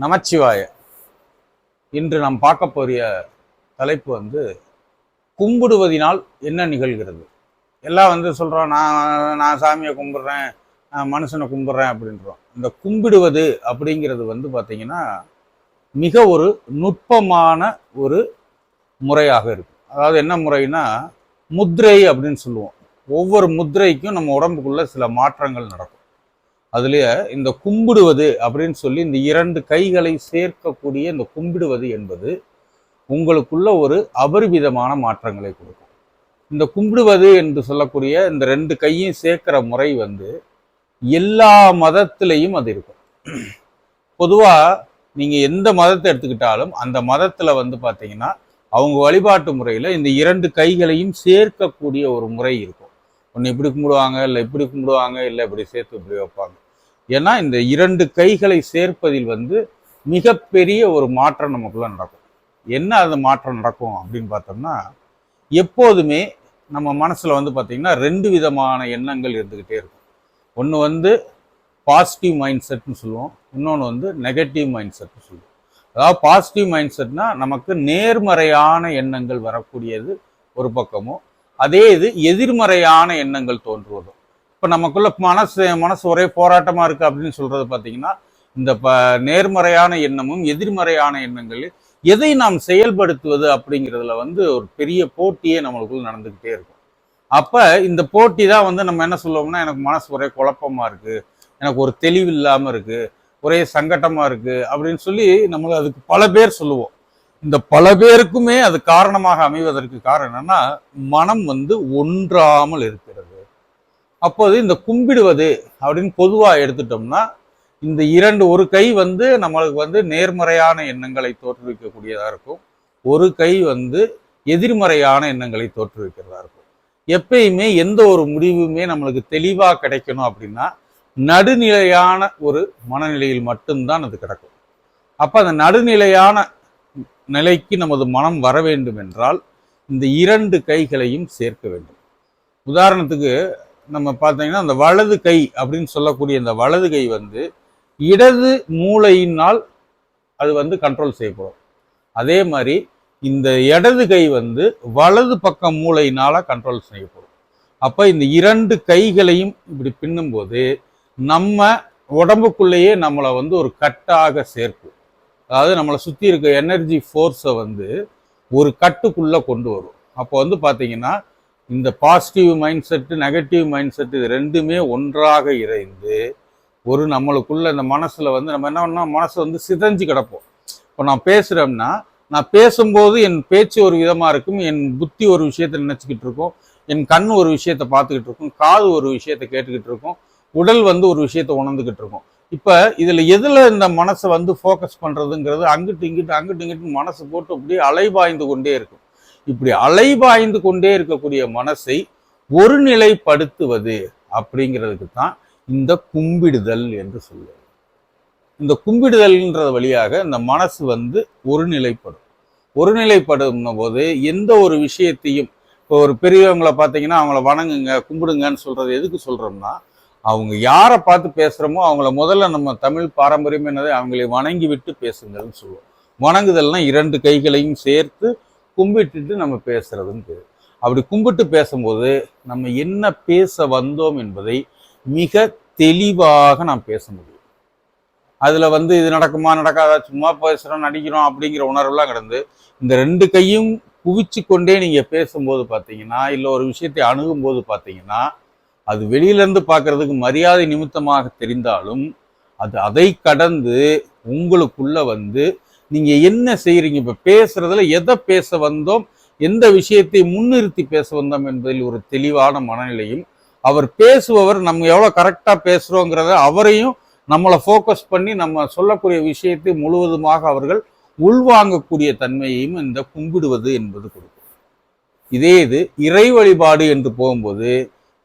நமச்சிவாய. இன்று நாம் பார்க்க போறிய தலைப்பு கும்பிடுவதினால் என்ன நிகழ்கிறது. எல்லாம் சொல்றோம், நான் சாமியை கும்பிடுறேன், மனுஷனை கும்பிடுறேன் அப்படின்றோம். இந்த கும்பிடுவது அப்படிங்கிறது பார்த்தீங்கன்னா மிக ஒரு நுட்பமான ஒரு முறையாக இருக்கு. அதாவது என்ன முறைன்னா, முத்திரை அப்படின்னு சொல்லுவோம். ஒவ்வொரு முத்திரைக்கும் நம்ம உடம்புக்குள்ள சில மாற்றங்கள் நடக்கும். அதுலயே இந்த கும்பிடுவது அப்படின்னு சொல்லி இந்த இரண்டு கைகளை சேர்க்கக்கூடிய இந்த கும்பிடுவது என்பது உங்களுக்குள்ள ஒரு அபரிவிதமான மாற்றங்களை கொடுக்கும். இந்த கும்பிடுவது என்று சொல்லக்கூடிய இந்த ரெண்டு கையும் சேர்க்கிற முறை எல்லா மதத்திலையும் அது இருக்கும். பொதுவா நீங்க எந்த மதத்தை எடுத்துக்கிட்டாலும் அந்த மதத்துல பாத்தீங்கன்னா அவங்க வழிபாட்டு முறையில இந்த இரண்டு கைகளையும் சேர்க்கக்கூடிய ஒரு முறை இருக்கும். ஒன்று இப்படி கும்பிடுவாங்க, இல்லை இப்படி கும்பிடுவாங்க, இல்லை இப்படி சேர்த்து இப்படி வைப்பாங்க. ஏன்னா இந்த இரண்டு கைகளை சேர்ப்பதில் மிகப்பெரிய ஒரு மாற்றம் நமக்குள்ள நடக்கும். என்ன அது மாற்றம் நடக்கும் அப்படின்னு பார்த்தோம்னா, எப்போதுமே நம்ம மனசுல பார்த்தீங்கன்னா ரெண்டு விதமான எண்ணங்கள் இருந்துகிட்டே இருக்கும். ஒன்று பாசிட்டிவ் மைண்ட் செட்னு சொல்லுவோம், இன்னொன்று நெகட்டிவ் மைண்ட் செட்னு சொல்லுவோம். அதாவது பாசிட்டிவ் மைண்ட் செட்னா நமக்கு நேர்மறையான எண்ணங்கள் வரக்கூடியது ஒரு பக்கமும், அதே இது எதிர்மறையான எண்ணங்கள் தோன்றுவதும். இப்போ நமக்குள்ள மனசு ஒரே போராட்டமா இருக்கு அப்படின்னு சொல்றது பார்த்தீங்கன்னா, இந்த நேர்மறையான எண்ணமும் எதிர்மறையான எண்ணங்கள் எதை நாம் செயல்படுத்துவது அப்படிங்கிறதுல ஒரு பெரிய போட்டியே நம்மளுக்குள்ள நடந்துகிட்டே இருக்கும். அப்ப இந்த போட்டி தான் நம்ம என்ன சொல்லுவோம்னா, எனக்கு மனசு ஒரே குழப்பமா இருக்கு, எனக்கு ஒரு தெளிவு இல்லாம இருக்கு, ஒரே சங்கட்டமா இருக்கு அப்படின்னு சொல்லி நம்மளுக்கு அதுக்கு பல பேர் சொல்லுவோம். இந்த பல பேருக்குமே அது காரணமாக அமைவதற்கு காரணம் என்னன்னா, மனம் ஒன்றாமல் இருக்கிறது. அப்போது இந்த கும்பிடுவது அப்படின்னு பொதுவாக எடுத்துட்டோம்னா, இந்த இரண்டு, ஒரு கை நம்மளுக்கு நேர்மறையான எண்ணங்களை தோற்றுவிக்கக்கூடியதா இருக்கும், ஒரு கை எதிர்மறையான எண்ணங்களை தோற்றுவிக்கிறதா இருக்கும். எப்பயுமே எந்த ஒரு முடிவுமே நம்மளுக்கு தெளிவா கிடைக்கணும் அப்படின்னா நடுநிலையான ஒரு மனநிலையில் மட்டும்தான் அது கிடக்கும். அப்ப அந்த நடுநிலையான நிலைக்கு நமது மனம் வர வேண்டும் என்றால் இந்த இரண்டு கைகளையும் சேர்க்க வேண்டும். உதாரணத்துக்கு நம்ம பார்த்தீங்கன்னா, அந்த வலது கை அப்படின்னு சொல்லக்கூடிய இந்த வலது கை இடது மூளையினால் அது கண்ட்ரோல் செய்யப்படும். அதே மாதிரி இந்த இடது கை வலது பக்கம் மூளையினால கண்ட்ரோல் செய்யப்படும். அப்ப இந்த இரண்டு கைகளையும் இப்படி பின்னும்போது நம்ம உடம்புக்குள்ளேயே நம்மளை ஒரு கட்டாக சேர்க்கும். அதாவது நம்மளை சுற்றி இருக்க எனர்ஜி ஃபோர்ஸை ஒரு கட்டுக்குள்ள கொண்டு வரும். அப்போ பார்த்தீங்கன்னா, இந்த positive mind set, negative mind set, இது ரெண்டுமே ஒன்றாக இணைந்து ஒரு நம்மளுக்குள்ள இந்த மனசுல நம்ம என்ன பண்ணோம், மனசு சிதஞ்சு கிடப்போம். இப்போ நான் பேசுறேன்னா, நான் பேசும்போது என் பேச்சு ஒரு விதமா இருக்கும், என் புத்தி ஒரு விஷயத்த நினைச்சுக்கிட்டு இருக்கும், என் கண் ஒரு விஷயத்த பார்த்துக்கிட்டு இருக்கும், காது ஒரு விஷயத்த கேட்டுக்கிட்டு இருக்கும், உடல் ஒரு விஷயத்த உணர்ந்துகிட்டு இருக்கும். இப்ப இதுல எதுல இந்த மனசை ஃபோக்கஸ் பண்றதுங்கிறது அங்கிட்டு இங்கிட்டு மனசு போட்டு அப்படியே அலைபாய்ந்து கொண்டே இருக்கும். இப்படி அலைபாய்ந்து கொண்டே இருக்கக்கூடிய மனசை ஒருநிலைப்படுத்துவது அப்படிங்கிறதுக்கு தான் இந்த கும்பிடுதல் என்று சொல்லுவது. இந்த கும்பிடுதல்ன்ற வழியாக இந்த மனசு ஒருநிலைப்படும். ஒருநிலைப்படும் போது எந்த ஒரு விஷயத்தையும், இப்போ ஒரு பெரியவங்களை பார்த்தீங்கன்னா அவங்கள வணங்குங்க, கும்பிடுங்கன்னு சொல்றது எதுக்கு சொல்றோம்னா, அவங்க யாரை பார்த்து பேசுகிறோமோ அவங்கள முதல்ல நம்ம தமிழ் பாரம்பரியம் என்னது, அவங்களை வணங்கி விட்டு பேசுங்கள்னு சொல்லுவோம். வணங்குதல்னா இரண்டு கைகளையும் சேர்த்து கும்பிட்டுட்டு நம்ம பேசுறதுன்னு பேர். அப்படி கும்பிட்டு பேசும்போது நம்ம என்ன பேச வந்தோம் என்பதை மிக தெளிவாக நாம் பேச முடியும். அதுல இது நடக்குமா நடக்காதா, சும்மா பேசுறோம் நடிக்கிறோம் அப்படிங்கிற உணர்வுலாம் கிடந்து இந்த ரெண்டு கையும் குவிச்சு கொண்டே நீங்க பேசும்போது பார்த்தீங்கன்னா, இல்லை ஒரு விஷயத்தை அணுகும் போது பார்த்தீங்கன்னா, அது வெளியிலேருந்து பார்க்கறதுக்கு மரியாதை நிமித்தமாக தெரிந்தாலும் அது அதை கடந்து உங்களுக்குள்ள நீங்க என்ன செய்யறீங்க, இப்ப பேசுறதுல எதை பேச வந்தோம், எந்த விஷயத்தை முன்னிறுத்தி பேச வந்தோம் என்பதில் ஒரு தெளிவான மனநிலையும், அவர் பேசுபவர் நம்ம எவ்வளவு கரெக்டா பேசுறோங்கிறத அவரையும் நம்மளை ஃபோக்கஸ் பண்ணி நம்ம சொல்லக்கூடிய விஷயத்தை முழுவதுமாக அவர்கள் உள்வாங்கக்கூடிய தன்மையையும் இந்த கும்பிடுவது என்பது கொடுக்கும். இதே இது இறை வழிபாடு என்று போகும்போது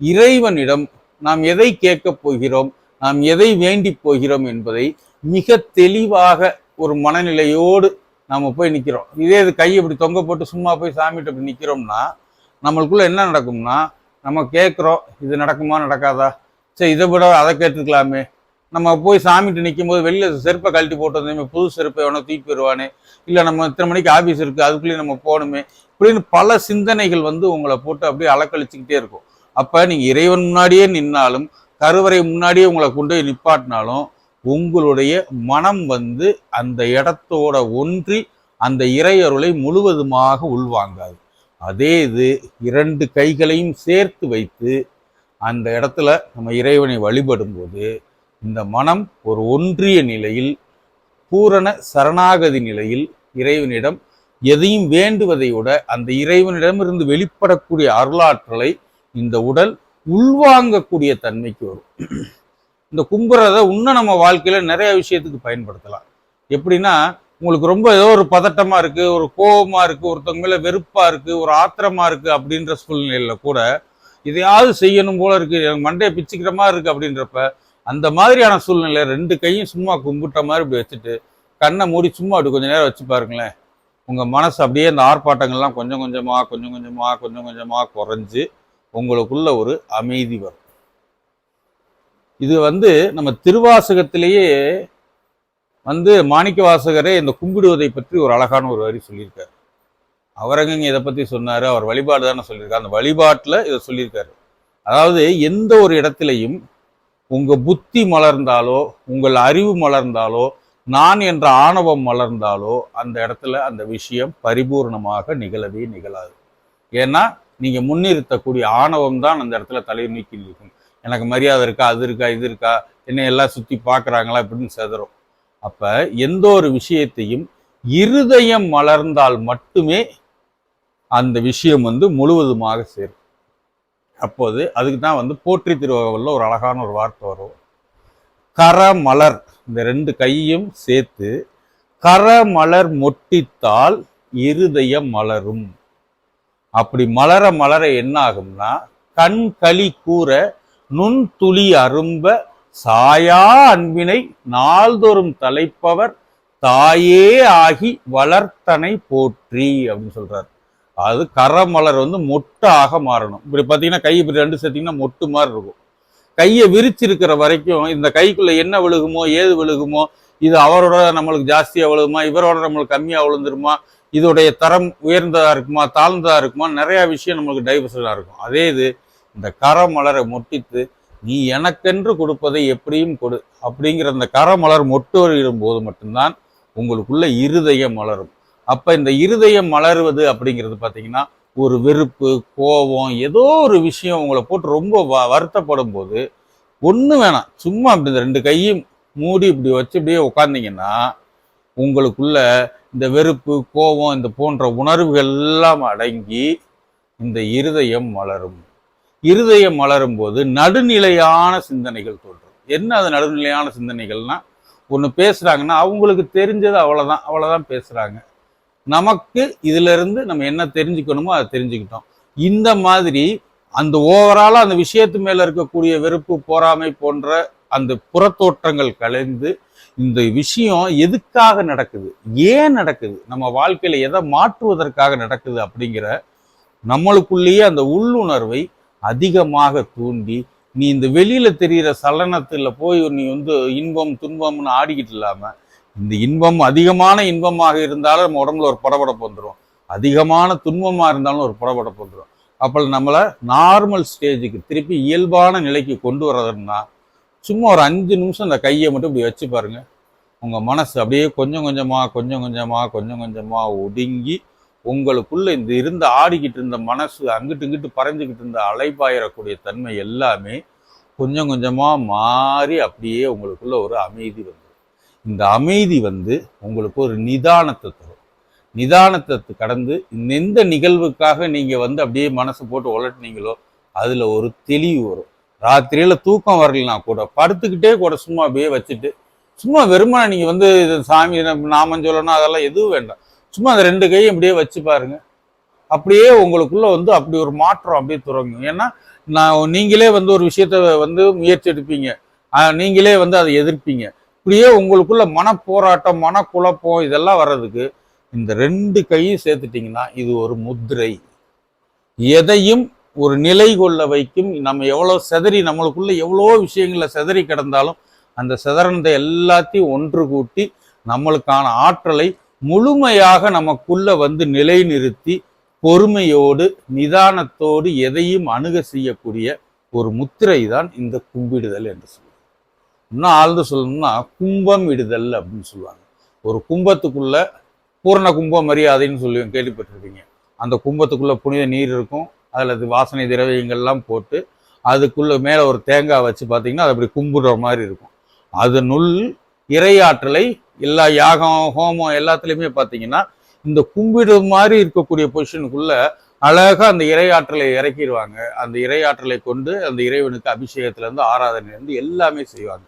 இறைவனிடம் நாம் எதை கேட்கப் போகிறோம், நாம் எதை வேண்டி போகிறோம் என்பதை மிக தெளிவாக ஒரு மனநிலையோடு நம்ம போய் நிற்கிறோம். இதே இது கையை இப்படி தொங்க போட்டு சும்மா போய் சாமிகிட்ட இப்படி நிற்கிறோம்னா நம்மளுக்குள்ள என்ன நடக்கும்னா, நம்ம கேட்குறோம், இது நடக்குமா நடக்காதா, சரி இதை விட அதை கேட்டுக்கலாமே, நம்ம போய் சாமிட்டு நிற்கும் போது வெளியில செருப்பை கழட்டி போட்டு வந்தோமே, புது செருப்பை எவனோ தூக்கி போயிடுவானே, இல்லை நம்ம இத்தனை மணிக்கு ஆஃபீஸ் இருக்குது அதுக்குள்ளேயே நம்ம போகணுமே, இப்படின்னு பல சிந்தனைகள் வந்து உங்களை போட்டு அப்படியே அலக்கழிச்சுக்கிட்டே இருக்கும். அப்போ நீங்கள் இறைவன் முன்னாடியே நின்னாலும், கருவறை முன்னாடியே உங்களை கொண்டு போய் நிப்பாட்டினாலும், உங்களுடைய மனம் வந்து அந்த இடத்தோட ஒன்றி அந்த இறையருளை முழுவதுமாக உள்வாங்காது. அதே இது 2 கைகளையும் சேர்த்து வைத்து அந்த இடத்துல நம்ம இறைவனை வழிபடும் போது இந்த மனம் ஒரு ஒன்றிய நிலையில், பூரண சரணாகதி நிலையில் இறைவனிடம் எதையும் வேண்டுவதை விட அந்த இறைவனிடமிருந்து வெளிப்படக்கூடிய அருளாற்றலை இந்த உடல் உள்வாங்கக்கூடிய தன்மைக்கு வரும். இந்த கும்புறதை இன்னும் நம்ம வாழ்க்கையில நிறைய விஷயத்துக்கு பயன்படுத்தலாம். எப்படின்னா, உங்களுக்கு ரொம்ப ஏதோ ஒரு பதட்டமா இருக்கு, ஒரு கோபமா இருக்கு, ஒருத்தவங்க மேல வெறுப்பா இருக்கு, ஒரு ஆத்திரமா இருக்கு அப்படின்ற சூழ்நிலையில கூட இதையாவது செய்யணும் போல இருக்கு, எனக்கு மண்டையை பிச்சுக்கிற மாதிரி இருக்கு அப்படின்றப்ப அந்த மாதிரியான சூழ்நிலை 2 கையும் சும்மா கும்பிட்ட மாதிரி இப்படி வச்சுட்டு கண்ணை மூடி சும்மா அப்படி கொஞ்ச நேரம் வச்சு பாருங்களேன். உங்க மனசு அப்படியே அந்த ஆர்ப்பாட்டங்கள்லாம் கொஞ்சம் கொஞ்சமா குறைஞ்சு உங்களுக்குள்ள ஒரு அமைதி வரும். இது வந்து நம்ம திருவாசகத்திலேயே வந்து மாணிக்க வாசகரே இந்த கும்பிடுவதை பற்றி ஒரு அழகான ஒரு வரி சொல்லியிருக்காரு. அவரங்க இதை பத்தி சொன்னாரு, அவர் வழிபாடு தானே சொல்லியிருக்காரு. அந்த வழிபாட்டுல இதை சொல்லியிருக்காரு. அதாவது எந்த ஒரு இடத்திலையும் உங்க புத்தி மலர்ந்தாலோ, உங்கள் அறிவு மலர்ந்தாலோ, நான் என்ற ஆணவம் மலர்ந்தாலோ அந்த இடத்துல அந்த விஷயம் பரிபூர்ணமாக நிகழவே நிகழாது. ஏன்னா நீங்க முன்னிறுத்தக்கூடிய ஆணவம் தான் அந்த இடத்துல தலையை நீக்கி நிற்கும். எனக்கு மரியாதை இருக்கா, அது இருக்கா, இது இருக்கா, என்னை எல்லாம் சுத்தி பார்க்குறாங்களா இப்படின்னு செதறும். அப்ப எந்த ஒரு விஷயத்தையும் இருதயம் மலர்ந்தால் மட்டுமே அந்த விஷயம் வந்து முழுவதுமாக சேரும். அப்போது அதுக்கு தான் வந்து போற்றி திருவள்ளுவர்ல ஒரு அழகான ஒரு வார்த்தை வரும். கரமலர், இந்த 2 கையும் சேர்த்து கரமலர் மொட்டித்தால் இருதயம் மலரும். அப்படி மலர மலர என்ன ஆகும்னா, கண் களி கூற நுண் துளி அரும்ப சாயா அன்பினை நாள்தோறும் தலைப்பவர் தாயே ஆகி வளர்த்தனை போற்றி அப்படின்னு சொல்றாரு. அது கரமலர் வந்து மொட்டாக மாறணும். இப்படி பார்த்தீங்கன்னா கை இப்படி 2 சேர்த்தீங்கன்னா மொட்டு மாதிரி இருக்கும். கையை விரிச்சிருக்கிற வரைக்கும் இந்த கைக்குள்ள என்ன விழுகுமோ, ஏது விழுகுமோ, இது அவரோட நம்மளுக்கு ஜாஸ்தியா விழுகுமா, இவரோட நம்மளுக்கு கம்மியா விழுந்துருமா, இதோடைய தரம் உயர்ந்ததா இருக்குமா, தாழ்ந்ததா இருக்குமா, நிறைய விஷயம் நம்மளுக்கு டைவர்ஸா இருக்கும். அதே இது இந்த கரமலரை மொட்டித்து நீ எனக்கென்று கொடுப்பதை எப்படியும் கொடு அப்படிங்கிற அந்த கரமலர் மொட்டு வருகிற போது மட்டும்தான் உங்களுக்குள்ள இருதயம் மலரும். அப்ப இந்த இருதயம் மலருவது அப்படிங்கிறது பார்த்தீங்கன்னா, ஒரு வெறுப்பு, கோபம், ஏதோ ஒரு விஷயம் உங்களை போட்டு ரொம்ப வருத்தப்படும் போது ஒண்ணு வேணாம், சும்மா அப்படி இந்த 2 கையும் மூடி இப்படி வச்சு இப்படியே உட்கார்ந்தீங்கன்னா உங்களுக்குள்ள இந்த வெறுப்பு, கோபம், இந்த போன்ற உணர்வுகள் எல்லாம் அடங்கி இந்த இருதயம் மலரும். இருதயம் மலரும் போது நடுநிலையான சிந்தனைகள் தோன்றும். என்ன அது நடுநிலையான சிந்தனைகள்னா, ஒன்று பேசுறாங்கன்னா அவங்களுக்கு தெரிஞ்சது அவ்வளவுதான் பேசுறாங்க. நமக்கு இதுல இருந்து நம்ம என்ன தெரிஞ்சுக்கணுமோ அதை தெரிஞ்சுக்கிட்டோம். இந்த மாதிரி அந்த ஓவராலா அந்த விஷயத்து மேல இருக்கக்கூடிய வெறுப்பு, பொறாமை போன்ற அந்த புறத்தோற்றங்கள் கலைந்து இந்த விஷயம் எதுக்காக நடக்குது, ஏன் நடக்குது, நம்ம வாழ்க்கையில எதை மாற்றுவதற்காக நடக்குது அப்படிங்கிற நம்மளுக்குள்ளேயே அந்த உள்ளுணர்வை அதிகமாக தூண்டி, நீ இந்த வெளியில தெரிகிற சலனத்துல போய் நீ வந்து இன்பம் துன்பம்னு ஆடிக்கிட்டு இல்லாம, இந்த இன்பம் அதிகமான இன்பமாக இருந்தாலும் நம்ம உடம்புல ஒரு படபடப்பு வந்துடும், அதிகமான துன்பமா இருந்தாலும் ஒரு படபடப்பு வந்துடும். அப்போ நம்மளை நார்மல் ஸ்டேஜுக்கு திருப்பி இயல்பான நிலைக்கு கொண்டு வர்றதுன்னா சும்மா ஒரு 5 நிமிஷம் அந்த கையை மட்டும் இப்படி வச்சு பாருங்க. உங்க மனசு அப்படியே கொஞ்சம் கொஞ்சமா ஒடுங்கி உங்களுக்குள்ள இந்த இருந்த ஆடிக்கிட்டு இருந்த மனசு அங்கிட்டு இங்கிட்டு பறந்துக்கிட்டு இருந்த அலைபாயிரக்கூடிய தன்மை எல்லாமே கொஞ்சம் கொஞ்சமா மாறி அப்படியே உங்களுக்குள்ள ஒரு அமைதி வந்து, இந்த அமைதி வந்து உங்களுக்கு ஒரு நிதானத்தை தரும். நிதானத்தை கடந்து எந்த நிகழ்வுக்காக நீங்க வந்து அப்படியே மனசு போட்டு உலட்டினீங்களோ அதுல ஒரு தெளிவு வரும். ராத்திரியில தூக்கம் வரலனா கூட படுத்துக்கிட்டே கூட சும்மா அப்படியே வச்சுட்டு, சும்மா வெறுமனா நீங்க வந்து சாமி நாமம் சொல்லணும் அதெல்லாம் எதுவும் வேண்டாம், சும்மா அந்த 2 கையும் அப்படியே வச்சு பாருங்க. அப்படியே உங்களுக்குள்ள வந்து அப்படி ஒரு மாற்றம் அப்படியே தொடங்கும். ஏன்னா நீங்களே வந்து ஒரு விஷயத்த வந்து முயற்சி எடுப்பீங்க, நீங்களே வந்து அதை எதிர்ப்பீங்க. இப்படியே உங்களுக்குள்ள மனப்போராட்டம், மனக்குழப்பம் இதெல்லாம் வர்றதுக்கு இந்த 2 கையும் சேர்த்துட்டீங்கன்னா இது ஒரு முத்திரை. எதையும் ஒரு நிலை கொள்ள வைக்கும். நம்ம எவ்வளவு செதறி நம்மளுக்குள்ள எவ்வளோ விஷயங்கள செதறி கிடந்தாலும் அந்த சிதறந்த எல்லாத்தையும் ஒன்று கூட்டி நம்மளுக்கான ஆற்றலை முழுமையாக நமக்குள்ள வந்து நிலைநிறுத்தி பொறுமையோடு நிதானத்தோடு எதையும் அணுக செய்யக்கூடிய ஒரு முத்திரை தான் இந்த கும்பிடுதல் என்று சொல்லுவாங்க. இன்னும் ஆழ்ந்து சொல்லணும்னா கும்பம் இடுதல் அப்படின்னு சொல்லுவாங்க. ஒரு கும்பத்துக்குள்ள பூரண கும்ப மரியாதைன்னு சொல்லி கேள்விப்பட்டிருப்பீங்க. அந்த கும்பத்துக்குள்ள புனித நீர் இருக்கும், அதில் வாசனை திரவியங்கள்லாம் போட்டு அதுக்குள்ள மேலே ஒரு தேங்காய் வச்சு பார்த்தீங்கன்னா அது அப்படி கும்பிடுற மாதிரி இருக்கும். அதனுள் இறையாற்றலை எல்லா யாகம் ஹோமம் எல்லாத்துலேயுமே பார்த்தீங்கன்னா இந்த கும்பிடு மாதிரி இருக்கக்கூடிய பொசிஷனுக்குள்ள அழகா அந்த இறையாற்றலை இறக்கிடுவாங்க. அந்த இறையாற்றலை கொண்டு அந்த இறைவனுக்கு அபிஷேகத்திலேருந்து ஆராதனையிலேருந்து எல்லாமே செய்வாங்க.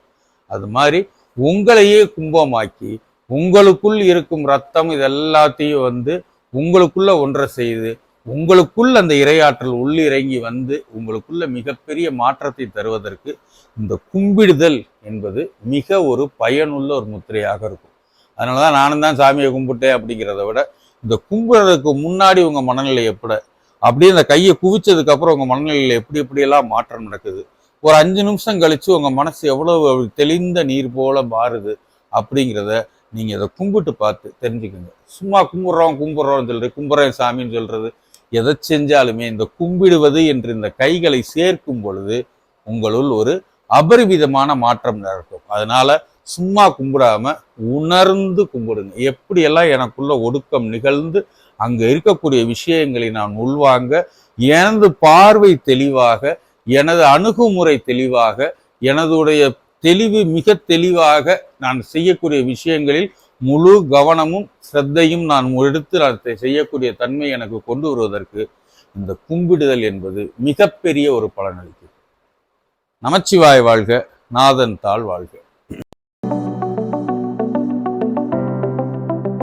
அது மாதிரி உங்களையே கும்பமாக்கி உங்களுக்குள் இருக்கும் ரத்தம் இது எல்லாத்தையும் வந்து உங்களுக்குள்ள ஒன்றை செய்து உங்களுக்குள் அந்த இறையாற்றல் உள்ளிறங்கி வந்து உங்களுக்குள்ள மிகப்பெரிய மாற்றத்தை தருவதற்கு இந்த கும்பிடுதல் என்பது மிக ஒரு பயனுள்ள ஒரு முத்திரையாக இருக்கும். அதனாலதான் நானும் தான் சாமியை கும்பிட்டேன் அப்படிங்கிறத விட இந்த கும்பிடுறதுக்கு முன்னாடி உங்க மனநிலை எப்படி, அப்படியே அந்த கையை குவிச்சதுக்கு அப்புறம் உங்க மனநிலையில எப்படி எப்படியெல்லாம் மாற்றம் நடக்குது, ஒரு 5 நிமிஷம் கழிச்சு உங்க மனசு எவ்வளவு தெளிந்த நீர் போல மாறுது அப்படிங்கிறத நீங்க இதை கும்பிட்டு பார்த்து தெரிஞ்சுக்கோங்க. சும்மா கும்பிட்றோம் சொல்றது, கும்பிட்றேன் சாமின்னு சொல்றது, எதை செஞ்சாலுமே இந்த கும்பிடுவது என்று இந்த கைகளை சேர்க்கும் பொழுது உங்களுள் ஒரு அபரிவிதமான மாற்றம் நடக்கும். அதனால சும்மா கும்பிடாம உணர்ந்து கும்பிடுங்க. எப்படியெல்லாம் எனக்குள்ள ஒடுக்கம் நிகழ்ந்து அங்க இருக்கக்கூடிய விஷயங்களை நான் உள்வாங்க, எனது பார்வை தெளிவாக, எனது அணுகுமுறை தெளிவாக, எனதுடைய தெளிவு மிக தெளிவாக நான் செய்யக்கூடிய விஷயங்களில் முழு கவனமும் சிரத்தையும் நான் எடுத்து நான் செய்யக்கூடிய தன்மை எனக்கு கொண்டு வருவதற்கு இந்த கும்பிடுதல் என்பது மிகப்பெரிய ஒரு பலனளிக்கும். நமச்சிவாய் வாழ்க, நாதன் தாள் வாழ்க.